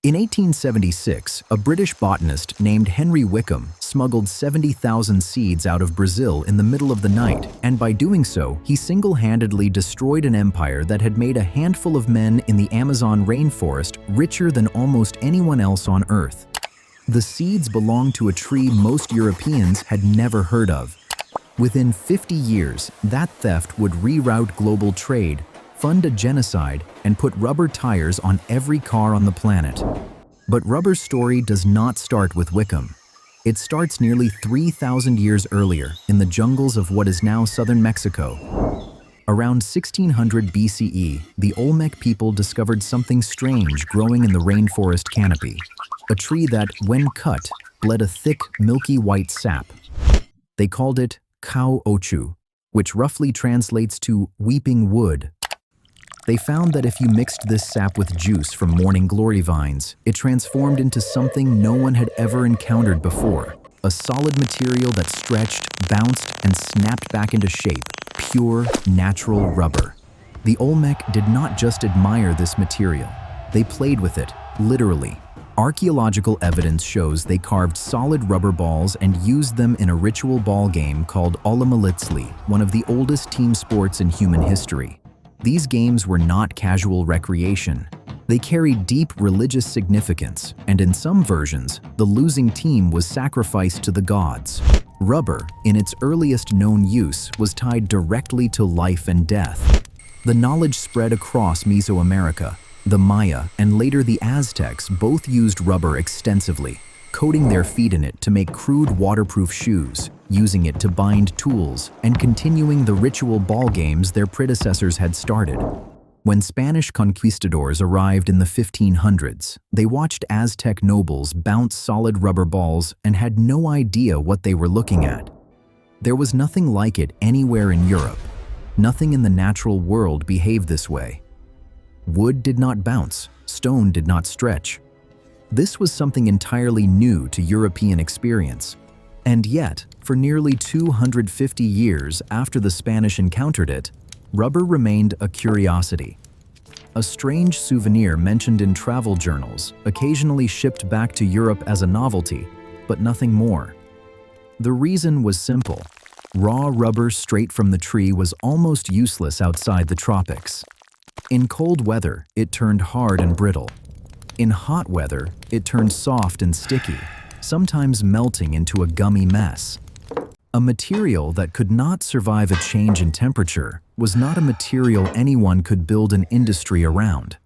In 1876, a British botanist named Henry Wickham smuggled 70,000 seeds out of Brazil in the middle of the night, and by doing so, he single-handedly destroyed an empire that had made a handful of men in the Amazon rainforest richer than almost anyone else on Earth. The seeds belonged to a tree most Europeans had never heard of. Within 50 years, that theft would reroute global trade, fund a genocide, and put rubber tires on every car on the planet. But rubber's story does not start with Wickham. It starts nearly 3,000 years earlier in the jungles of what is now southern Mexico. Around 1600 BCE, the Olmec people discovered something strange growing in the rainforest canopy, a tree that, when cut, bled a thick, milky white sap. They called it Cow Ochu, which roughly translates to weeping wood. They found that if you mixed this sap with juice from morning glory vines, it transformed into something no one had ever encountered before, a solid material that stretched, bounced, and snapped back into shape, pure, natural rubber. The Olmec did not just admire this material, they played with it, literally. Archaeological evidence shows they carved solid rubber balls and used them in a ritual ball game called Olamalitzli, one of the oldest team sports in human history. These games were not casual recreation. They carried deep religious significance, and in some versions, the losing team was sacrificed to the gods. Rubber, in its earliest known use, was tied directly to life and death. The knowledge spread across Mesoamerica. The Maya and later the Aztecs both used rubber extensively, coating their feet in it to make crude waterproof shoes, using it to bind tools, and continuing the ritual ball games their predecessors had started. When Spanish conquistadors arrived in the 1500s, they watched Aztec nobles bounce solid rubber balls and had no idea what they were looking at. There was nothing like it anywhere in Europe. Nothing in the natural world behaved this way. Wood did not bounce, stone did not stretch. This was something entirely new to European experience. And yet, for nearly 250 years after the Spanish encountered it, rubber remained a curiosity. A strange souvenir mentioned in travel journals, occasionally shipped back to Europe as a novelty, but nothing more. The reason was simple. Raw rubber straight from the tree was almost useless outside the tropics. In cold weather, it turned hard and brittle. In hot weather, it turned soft and sticky, sometimes melting into a gummy mess. A material that could not survive a change in temperature was not a material anyone could build an industry around.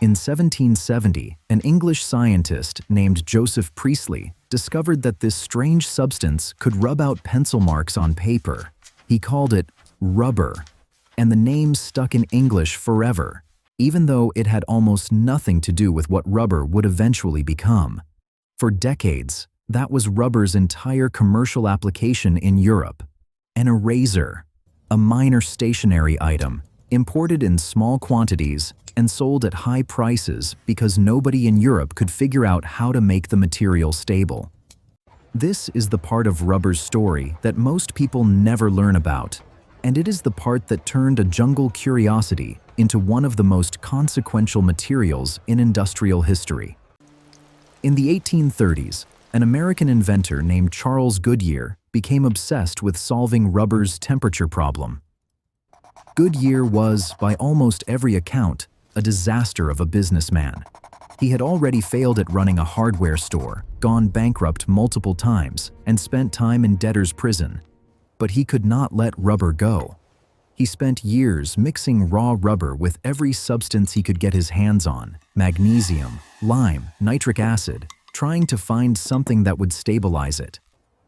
In 1770, an English scientist named Joseph Priestley discovered that this strange substance could rub out pencil marks on paper. He called it rubber, and the name stuck in English forever, even though it had almost nothing to do with what rubber would eventually become. For decades, that was rubber's entire commercial application in Europe. An eraser, a minor stationery item, imported in small quantities and sold at high prices because nobody in Europe could figure out how to make the material stable. This is the part of rubber's story that most people never learn about, and it is the part that turned a jungle curiosity into one of the most consequential materials in industrial history. In the 1830s, an American inventor named Charles Goodyear became obsessed with solving rubber's temperature problem. Goodyear was, by almost every account, a disaster of a businessman. He had already failed at running a hardware store, gone bankrupt multiple times, and spent time in debtor's prison. But he could not let rubber go. He spent years mixing raw rubber with every substance he could get his hands on: magnesium, lime, nitric acid, trying to find something that would stabilize it.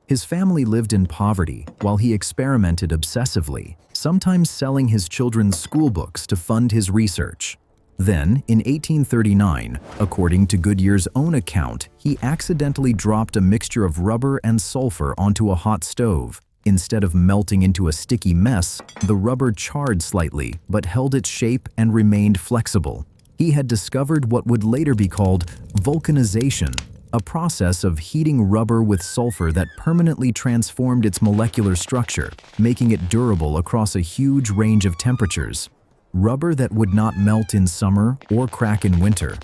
His family lived in poverty while he experimented obsessively, sometimes selling his children's school books to fund his research. Then, in 1839, according to Goodyear's own account, he accidentally dropped a mixture of rubber and sulfur onto a hot stove. Instead of melting into a sticky mess, the rubber charred slightly but held its shape and remained flexible. He had discovered what would later be called vulcanization, a process of heating rubber with sulfur that permanently transformed its molecular structure, making it durable across a huge range of temperatures. Rubber that would not melt in summer or crack in winter.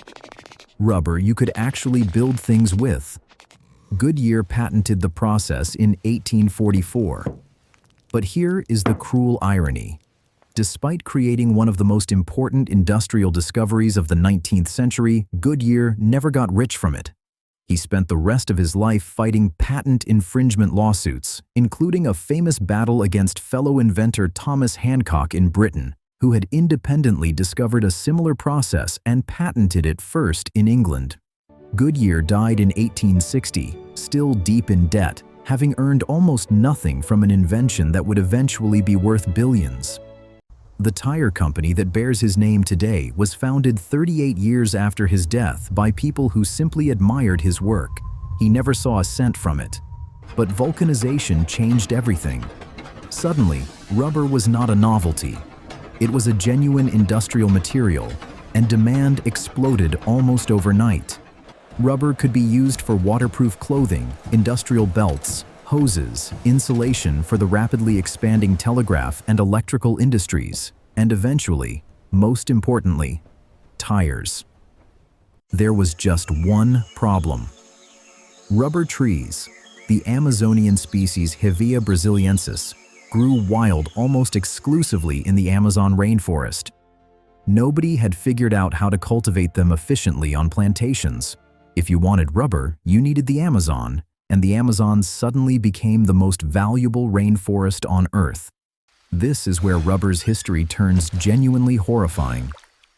rubber you could actually build things with. Goodyear patented the process in 1844. But here is the cruel irony. Despite creating one of the most important industrial discoveries of the 19th century, Goodyear never got rich from it. He spent the rest of his life fighting patent infringement lawsuits, including a famous battle against fellow inventor Thomas Hancock in Britain, who had independently discovered a similar process and patented it first in England. Goodyear died in 1860, still deep in debt, having earned almost nothing from an invention that would eventually be worth billions. The tire company that bears his name today was founded 38 years after his death by people who simply admired his work. He never saw a cent from it. But vulcanization changed everything. Suddenly, rubber was not a novelty. It was a genuine industrial material, and demand exploded almost overnight. Rubber could be used for waterproof clothing, industrial belts, hoses, insulation for the rapidly expanding telegraph and electrical industries, and eventually, most importantly, tires. There was just one problem. Rubber trees, the Amazonian species Hevea brasiliensis, grew wild almost exclusively in the Amazon rainforest. Nobody had figured out how to cultivate them efficiently on plantations. If you wanted rubber, you needed the Amazon, and the Amazon suddenly became the most valuable rainforest on Earth. This is where rubber's history turns genuinely horrifying.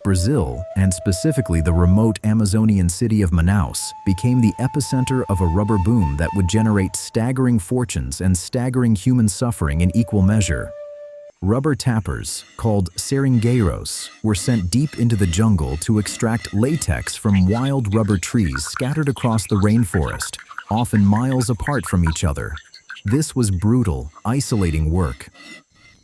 Brazil, and specifically the remote Amazonian city of Manaus, became the epicenter of a rubber boom that would generate staggering fortunes and staggering human suffering in equal measure. Rubber tappers, called seringueiros, were sent deep into the jungle to extract latex from wild rubber trees scattered across the rainforest, often miles apart from each other. This was brutal, isolating work.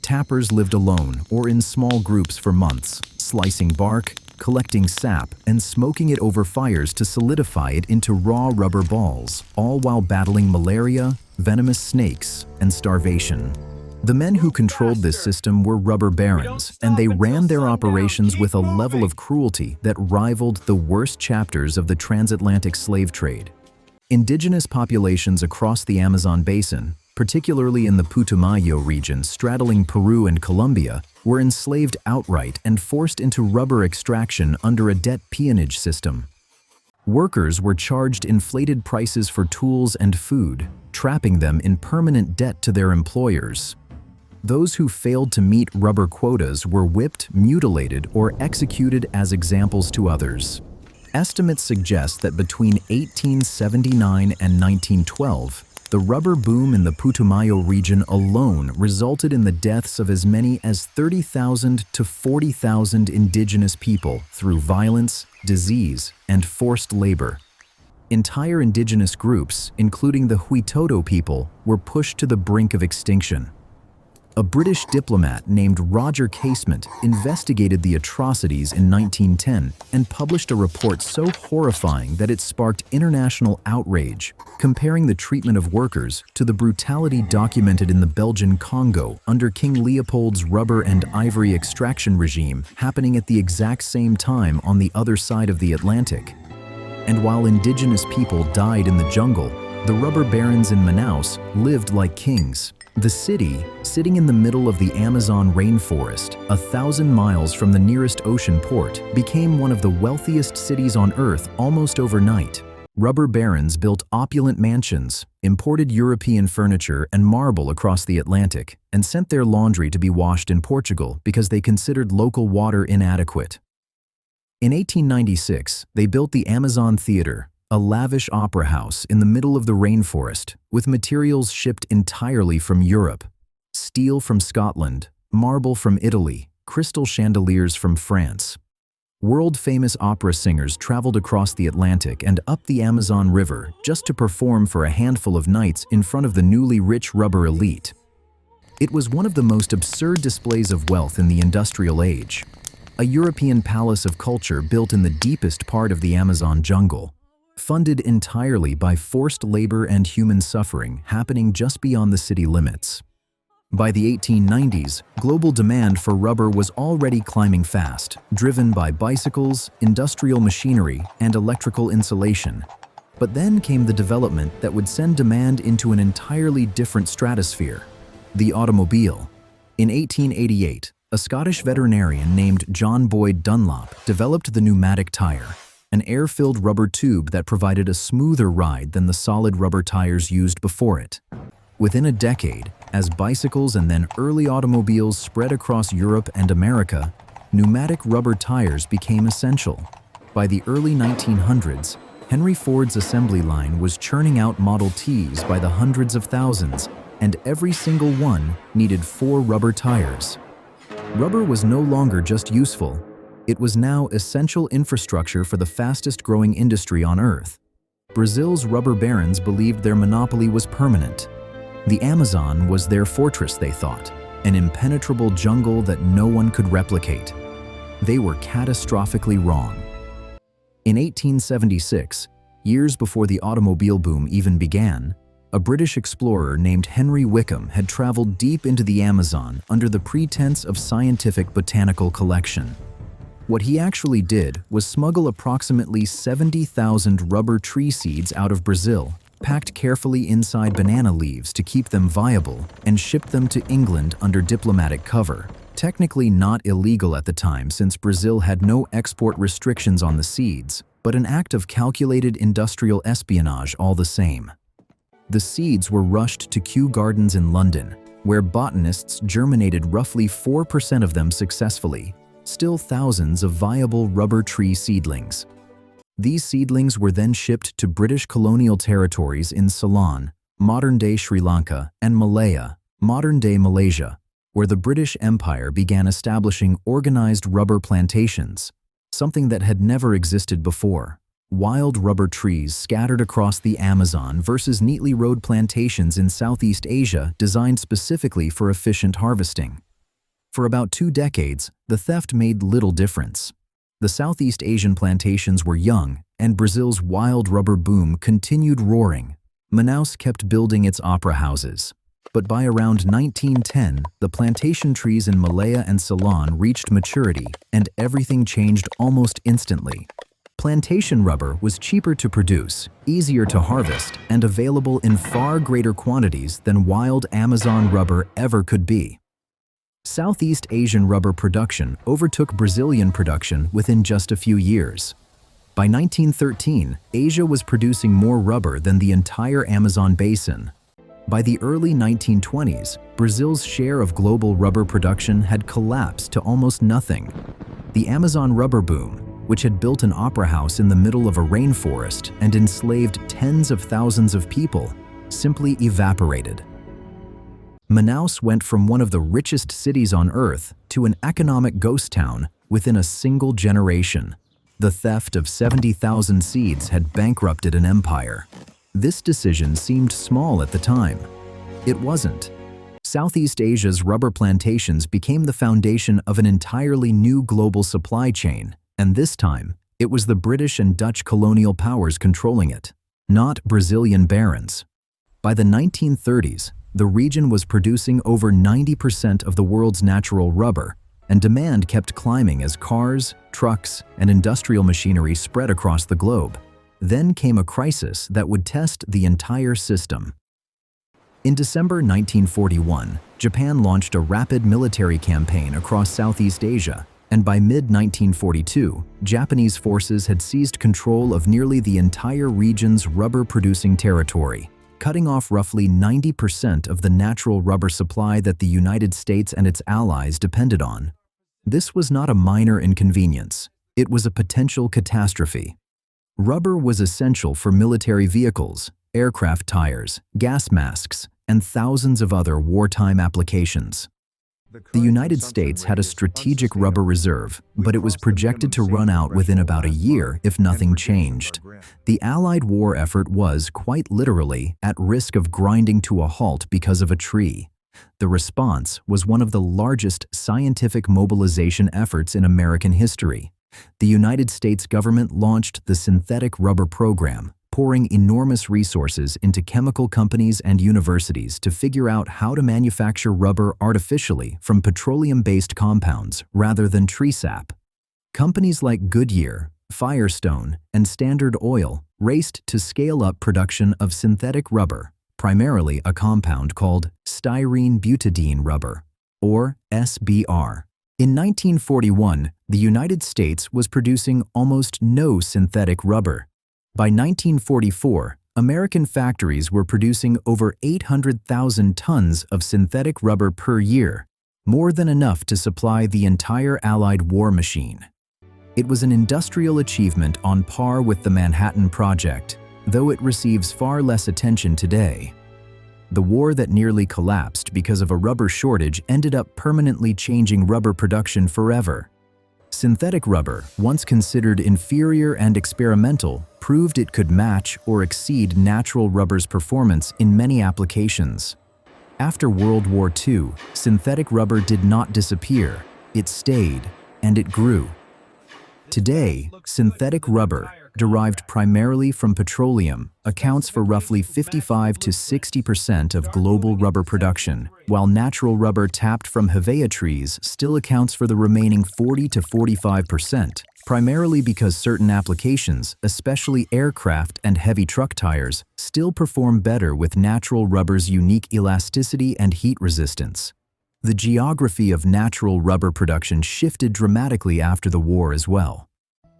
Tappers lived alone or in small groups for months, slicing bark, collecting sap, and smoking it over fires to solidify it into raw rubber balls, all while battling malaria, venomous snakes, and starvation. The men who controlled this system were rubber barons, and they ran their operations with a level of cruelty that rivaled the worst chapters of the transatlantic slave trade. Indigenous populations across the Amazon basin, particularly in the Putumayo region straddling Peru and Colombia, were enslaved outright and forced into rubber extraction under a debt peonage system. Workers were charged inflated prices for tools and food, trapping them in permanent debt to their employers. Those who failed to meet rubber quotas were whipped, mutilated, or executed as examples to others. Estimates suggest that between 1879 and 1912, the rubber boom in the Putumayo region alone resulted in the deaths of as many as 30,000 to 40,000 indigenous people through violence, disease, and forced labor. Entire indigenous groups, including the Huitoto people, were pushed to the brink of extinction. A British diplomat named Roger Casement investigated the atrocities in 1910 and published a report so horrifying that it sparked international outrage, comparing the treatment of workers to the brutality documented in the Belgian Congo under King Leopold's rubber and ivory extraction regime happening at the exact same time on the other side of the Atlantic. And while indigenous people died in the jungle, the rubber barons in Manaus lived like kings. The city, sitting in the middle of the Amazon rainforest, 1,000 miles from the nearest ocean port, became one of the wealthiest cities on Earth almost overnight. Rubber barons built opulent mansions, imported European furniture and marble across the Atlantic, and sent their laundry to be washed in Portugal because they considered local water inadequate. In 1896, they built the Amazon Theater, a lavish opera house in the middle of the rainforest, with materials shipped entirely from Europe. Steel from Scotland, marble from Italy, crystal chandeliers from France. World-famous opera singers traveled across the Atlantic and up the Amazon River just to perform for a handful of nights in front of the newly rich rubber elite. It was one of the most absurd displays of wealth in the industrial age. A European palace of culture built in the deepest part of the Amazon jungle, funded entirely by forced labor and human suffering happening just beyond the city limits. By the 1890s, global demand for rubber was already climbing fast, driven by bicycles, industrial machinery, and electrical insulation. But then came the development that would send demand into an entirely different stratosphere: the automobile. In 1888, a Scottish veterinarian named John Boyd Dunlop developed the pneumatic tire, an air-filled rubber tube that provided a smoother ride than the solid rubber tires used before it. Within a decade, as bicycles and then early automobiles spread across Europe and America, pneumatic rubber tires became essential. By the early 1900s, Henry Ford's assembly line was churning out Model Ts by the hundreds of thousands, and every single one needed 4 rubber tires. Rubber was no longer just useful, it was now essential infrastructure for the fastest-growing industry on Earth. Brazil's rubber barons believed their monopoly was permanent. The Amazon was their fortress, they thought, an impenetrable jungle that no one could replicate. They were catastrophically wrong. In 1876, years before the automobile boom even began, a British explorer named Henry Wickham had traveled deep into the Amazon under the pretense of scientific botanical collection. What he actually did was smuggle approximately 70,000 rubber tree seeds out of Brazil, packed carefully inside banana leaves to keep them viable, and shipped them to England under diplomatic cover. Technically not illegal at the time since Brazil had no export restrictions on the seeds, but an act of calculated industrial espionage all the same. The seeds were rushed to Kew Gardens in London, where botanists germinated roughly 4% of them successfully, still thousands of viable rubber tree seedlings. These seedlings were then shipped to British colonial territories in Ceylon, modern-day Sri Lanka, and Malaya, modern-day Malaysia, where the British Empire began establishing organized rubber plantations, something that had never existed before. Wild rubber trees scattered across the Amazon versus neatly rowed plantations in Southeast Asia designed specifically for efficient harvesting. For about 2 decades, the theft made little difference. The Southeast Asian plantations were young, and Brazil's wild rubber boom continued roaring. Manaus kept building its opera houses. But by around 1910, the plantation trees in Malaya and Ceylon reached maturity, and everything changed almost instantly. Plantation rubber was cheaper to produce, easier to harvest, and available in far greater quantities than wild Amazon rubber ever could be. Southeast Asian rubber production overtook Brazilian production within just a few years. By 1913, Asia was producing more rubber than the entire Amazon basin. By the early 1920s, Brazil's share of global rubber production had collapsed to almost nothing. The Amazon rubber boom, which had built an opera house in the middle of a rainforest and enslaved tens of thousands of people, simply evaporated. Manaus went from one of the richest cities on Earth to an economic ghost town within a single generation. The theft of 70,000 seeds had bankrupted an empire. This decision seemed small at the time. It wasn't. Southeast Asia's rubber plantations became the foundation of an entirely new global supply chain, and this time, it was the British and Dutch colonial powers controlling it, not Brazilian barons. By the 1930s, the region was producing over 90% of the world's natural rubber, and demand kept climbing as cars, trucks, and industrial machinery spread across the globe. Then came a crisis that would test the entire system. In December 1941, Japan launched a rapid military campaign across Southeast Asia, and by mid-1942, Japanese forces had seized control of nearly the entire region's rubber-producing territory, cutting off roughly 90% of the natural rubber supply that the United States and its allies depended on. This was not a minor inconvenience. It was a potential catastrophe. Rubber was essential for military vehicles, aircraft tires, gas masks, and thousands of other wartime applications. The United States had a strategic rubber reserve, but it was projected to run out within about a year if nothing changed. The Allied war effort was, quite literally, at risk of grinding to a halt because of a tree. The response was one of the largest scientific mobilization efforts in American history. The United States government launched the Synthetic Rubber Program, pouring enormous resources into chemical companies and universities to figure out how to manufacture rubber artificially from petroleum-based compounds rather than tree sap. Companies like Goodyear, Firestone, and Standard Oil raced to scale up production of synthetic rubber, primarily a compound called styrene butadiene rubber, or SBR. In 1941, the United States was producing almost no synthetic rubber. By 1944, American factories were producing over 800,000 tons of synthetic rubber per year, more than enough to supply the entire Allied war machine. It was an industrial achievement on par with the Manhattan Project, though it receives far less attention today. The war that nearly collapsed because of a rubber shortage ended up permanently changing rubber production forever. Synthetic rubber, once considered inferior and experimental, proved it could match or exceed natural rubber's performance in many applications. After World War II, synthetic rubber did not disappear, it stayed, and it grew. Today, synthetic rubber, derived primarily from petroleum, accounts for roughly 55 to 60% of global rubber production, while natural rubber tapped from hevea trees still accounts for the remaining 40 to 45%, primarily because certain applications, especially aircraft and heavy truck tires, still perform better with natural rubber's unique elasticity and heat resistance. The geography of natural rubber production shifted dramatically after the war as well.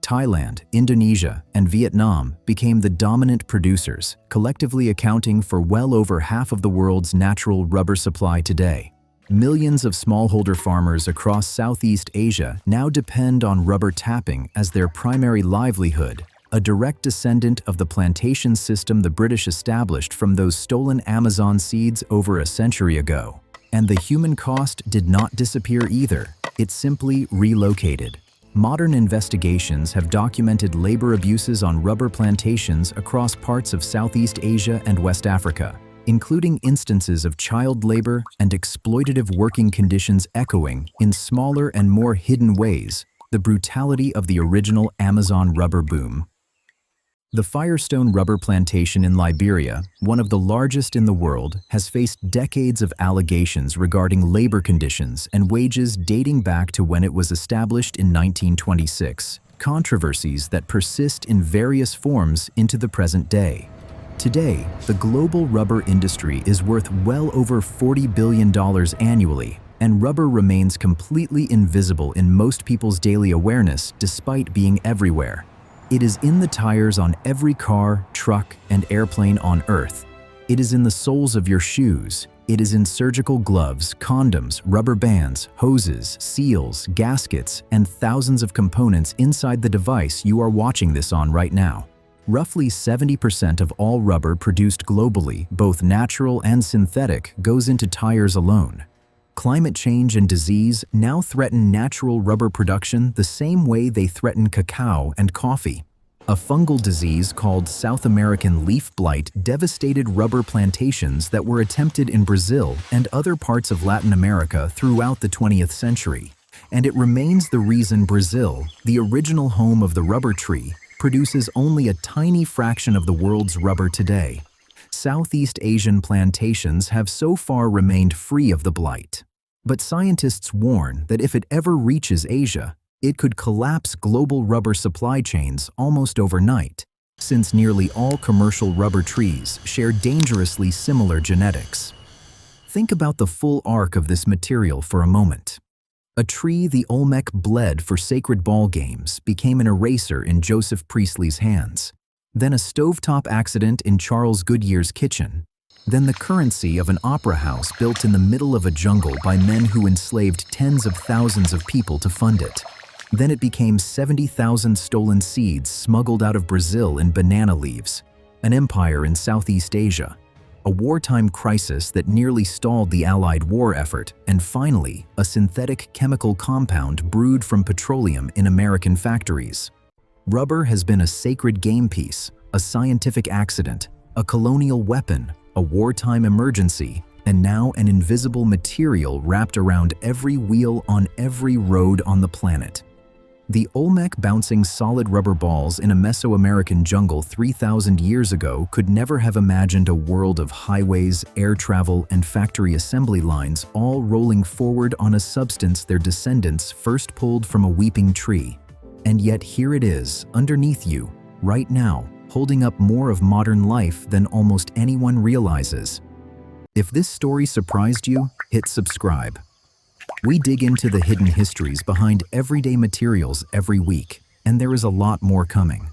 Thailand, Indonesia, and Vietnam became the dominant producers, collectively accounting for well over half of the world's natural rubber supply today. Millions of smallholder farmers across Southeast Asia now depend on rubber tapping as their primary livelihood, a direct descendant of the plantation system the British established from those stolen Amazon seeds over a century ago. And the human cost did not disappear either, it simply relocated. Modern investigations have documented labor abuses on rubber plantations across parts of Southeast Asia and West Africa, including instances of child labor and exploitative working conditions echoing, in smaller and more hidden ways, the brutality of the original Amazon rubber boom. The Firestone rubber plantation in Liberia, one of the largest in the world, has faced decades of allegations regarding labor conditions and wages dating back to when it was established in 1926, controversies that persist in various forms into the present day. Today, the global rubber industry is worth well over $40 billion annually, and rubber remains completely invisible in most people's daily awareness despite being everywhere. It is in the tires on every car, truck, and airplane on Earth. It is in the soles of your shoes. It is in surgical gloves, condoms, rubber bands, hoses, seals, gaskets, and thousands of components inside the device you are watching this on right now. Roughly 70% of all rubber produced globally, both natural and synthetic, goes into tires alone. Climate change and disease now threaten natural rubber production the same way they threaten cacao and coffee. A fungal disease called South American leaf blight devastated rubber plantations that were attempted in Brazil and other parts of Latin America throughout the 20th century. And it remains the reason Brazil, the original home of the rubber tree, produces only a tiny fraction of the world's rubber today. Southeast Asian plantations have so far remained free of the blight. But scientists warn that if it ever reaches Asia, it could collapse global rubber supply chains almost overnight, since nearly all commercial rubber trees share dangerously similar genetics. Think about the full arc of this material for a moment. A tree the Olmec bled for sacred ball games became an eraser in Joseph Priestley's hands. Then a stovetop accident in Charles Goodyear's kitchen. Then the currency of an opera house built in the middle of a jungle by men who enslaved tens of thousands of people to fund it. Then it became 70,000 stolen seeds smuggled out of Brazil in banana leaves, an empire in Southeast Asia, a wartime crisis that nearly stalled the Allied war effort, and finally, a synthetic chemical compound brewed from petroleum in American factories. Rubber has been a sacred game piece, a scientific accident, a colonial weapon, a wartime emergency, and now an invisible material wrapped around every wheel on every road on the planet. The Olmec bouncing solid rubber balls in a Mesoamerican jungle 3,000 years ago could never have imagined a world of highways, air travel, and factory assembly lines all rolling forward on a substance their descendants first pulled from a weeping tree. And yet here it is, underneath you, right now, holding up more of modern life than almost anyone realizes. If this story surprised you, hit subscribe. We dig into the hidden histories behind everyday materials every week, and there is a lot more coming.